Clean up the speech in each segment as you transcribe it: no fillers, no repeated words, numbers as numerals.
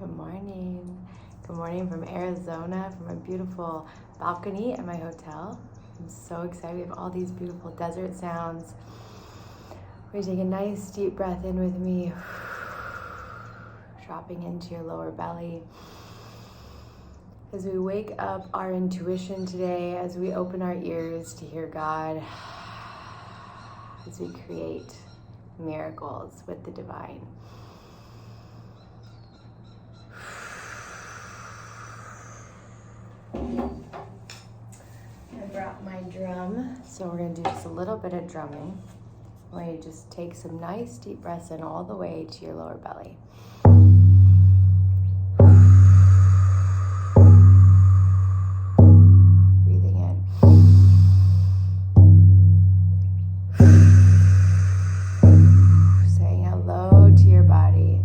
Good morning. Good morning from Arizona, from a beautiful balcony at my hotel. I'm so excited. We have all these beautiful desert sounds. We're going to take a nice deep breath in with me, dropping into your lower belly. As we wake up our intuition today, as we open our ears to hear God, as we create miracles with the divine. I brought my drum, so we're going to do just a little bit of drumming, where you just take some nice deep breaths in all the way to your lower belly. Breathing in. Saying hello to your body.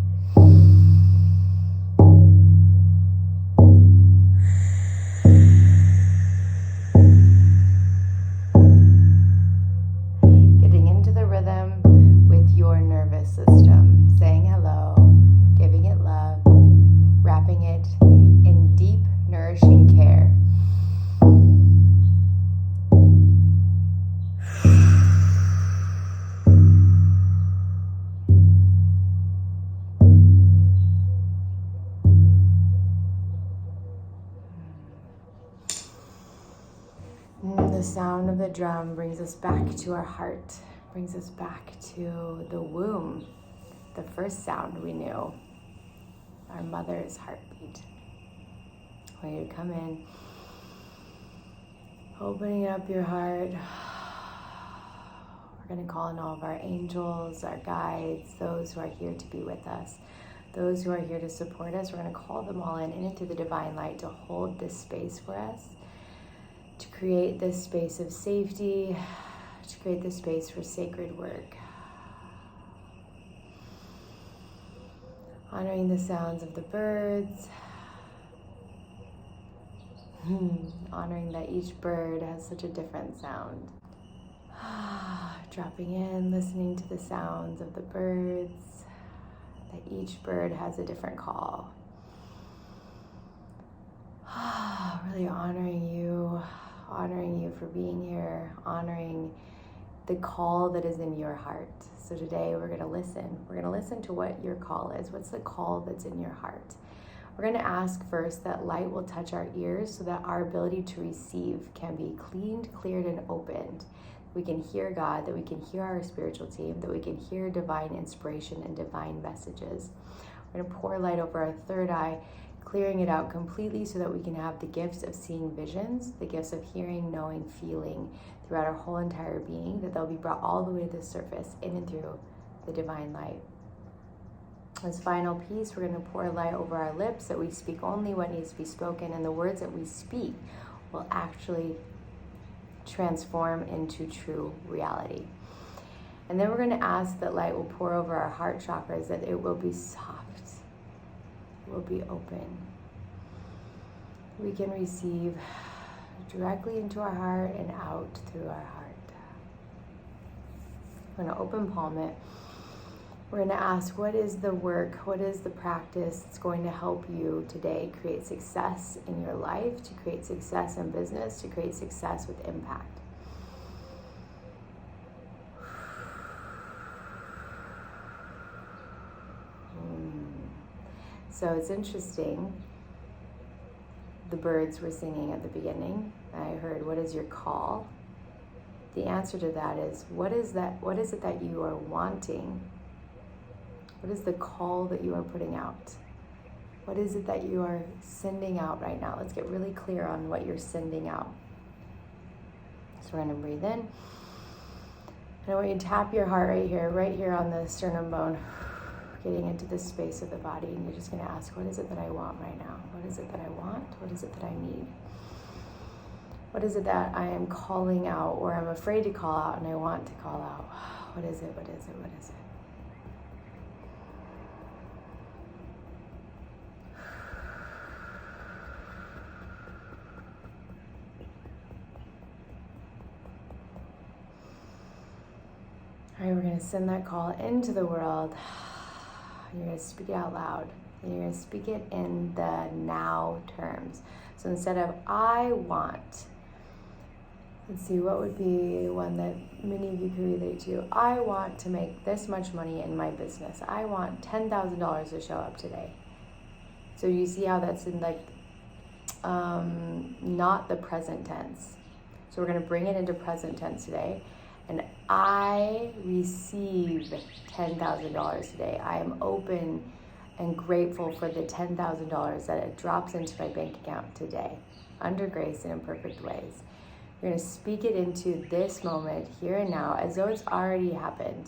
Getting into the rhythm with your nervous system. Saying hello, giving it love, wrapping it in deep, nourishing care. The sound of the drum brings us back to our heart, brings us back to the womb, the first sound we knew, our mother's heartbeat. Where you come in, opening up your heart. We're going to call in all of our angels, our guides, those who are here to be with us, those who are here to support us. We're going to call them all in into the divine light to hold this space for us, to create this space of safety, to create this space for sacred work. Honoring the sounds of the birds, honoring that each bird has such a different sound. Dropping in, listening to the sounds of the birds, that each bird has a different call. Really honoring you for being here, honoring the call that is in your heart. So today we're going to listen. We're going to listen to what your call is. What's the call that's in your heart? We're going to ask first that light will touch our ears so that our ability to receive can be cleaned, cleared, and opened. We can hear God, that we can hear our spiritual team, that we can hear divine inspiration and divine messages. We're going to pour light over our third eye, clearing it out completely so that we can have the gifts of seeing visions, the gifts of hearing, knowing, feeling throughout our whole entire being, that they'll be brought all the way to the surface in and through the divine light. This final piece, we're going to pour light over our lips, that we speak only what needs to be spoken, and the words that we speak will actually transform into true reality. And then we're going to ask that light will pour over our heart chakras, that it will be soft, it will be open. We can receive directly into our heart and out through our heart. We're going to open palm it. We're going to ask, what is the work, what is the practice that's going to help you today create success in your life, to create success in business, to create success with impact? So it's interesting, the birds were singing at the beginning. I heard, what is your call? The answer to that is, what is it that you are wanting? What is the call that you are putting out? What is it that you are sending out right now? Let's get really clear on what you're sending out. So we're going to breathe in. And I want you to tap your heart right here on the sternum bone, getting into this space of the body. And you're just going to ask, what is it that I want right now? What is it that I want? What is it that I need? What is it that I am calling out, or I'm afraid to call out and I want to call out? What is it? What is it? What is it? All right, we're going to send that call into the world. You're going to speak it out loud. and you're going to speak it in the now terms. So instead of I want, let's see, what would be one that many of you could relate to? I want to make this much money in my business. I want $10,000 to show up today. So you see how that's in like not the present tense. So we're going to bring it into present tense today. And I receive $10,000 today. I am open and grateful for the $10,000 that it drops into my bank account today, under grace and in perfect ways. You're going to speak it into this moment, here and now, as though it's already happened.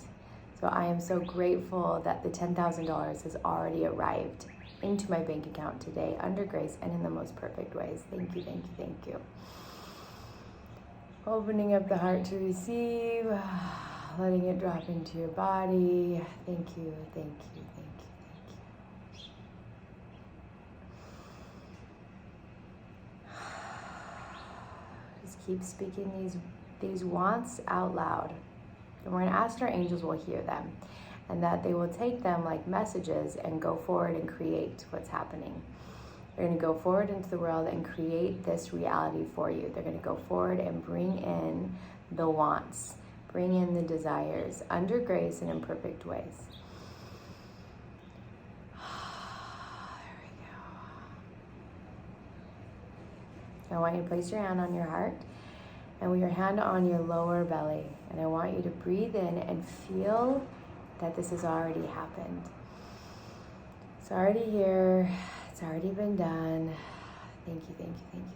So I am so grateful that the $10,000 has already arrived into my bank account today, under grace and in the most perfect ways. Thank you, thank you, thank you. Opening up the heart to receive, letting it drop into your body. Thank you, thank you, thank you, thank you. Just keep speaking these wants out loud. And we're going to ask our angels will hear them, and that they will take them like messages and go forward and create what's happening. They're going to go forward into the world and create this reality for you. They're going to go forward and bring in the wants, bring in the desires, under grace and in perfect ways. There we go. I want you to place your hand on your heart and with your hand on your lower belly. And I want you to breathe in and feel that this has already happened. It's already here. It's already been done. Thank you, thank you, thank you,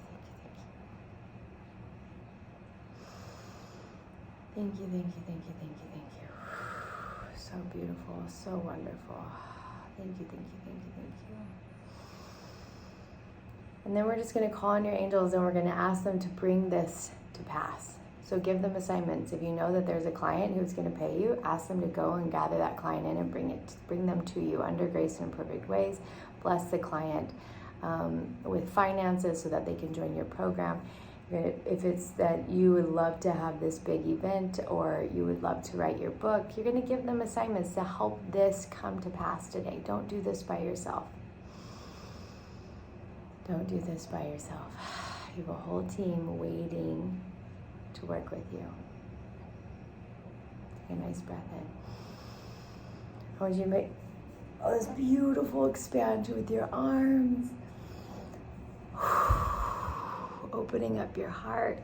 thank you, thank you. Thank you, thank you, thank you, thank you, thank you. So beautiful, so wonderful. Thank you, thank you, thank you, thank you. And then we're just going to call on your angels and we're going to ask them to bring this to pass. So give them assignments. If you know that there's a client who's going to pay you, ask them to go and gather that client in and bring them to you under grace and in perfect ways. Bless the client with finances so that they can join your program. If it's that you would love to have this big event or you would love to write your book, you're going to give them assignments to help this come to pass today. Don't do this by yourself. Don't do this by yourself. You have a whole team waiting to work with you. Take a nice breath in. I want you to make this beautiful expansion with your arms. Opening up your heart.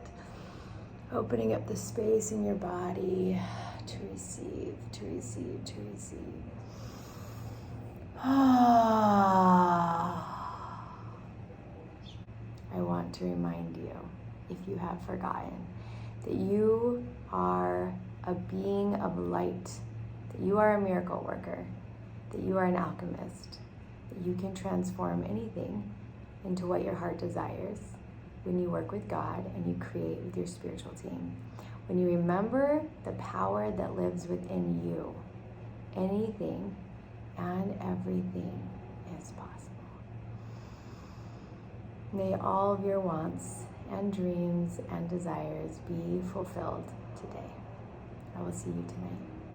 Opening up the space in your body to receive, to receive, to receive. I want to remind you, if you have forgotten, that you are a being of light, that you are a miracle worker, that you are an alchemist, that you can transform anything into what your heart desires when you work with God and you create with your spiritual team. When you remember the power that lives within you, anything and everything is possible. May all of your wants and dreams and desires be fulfilled today. I will see you tonight.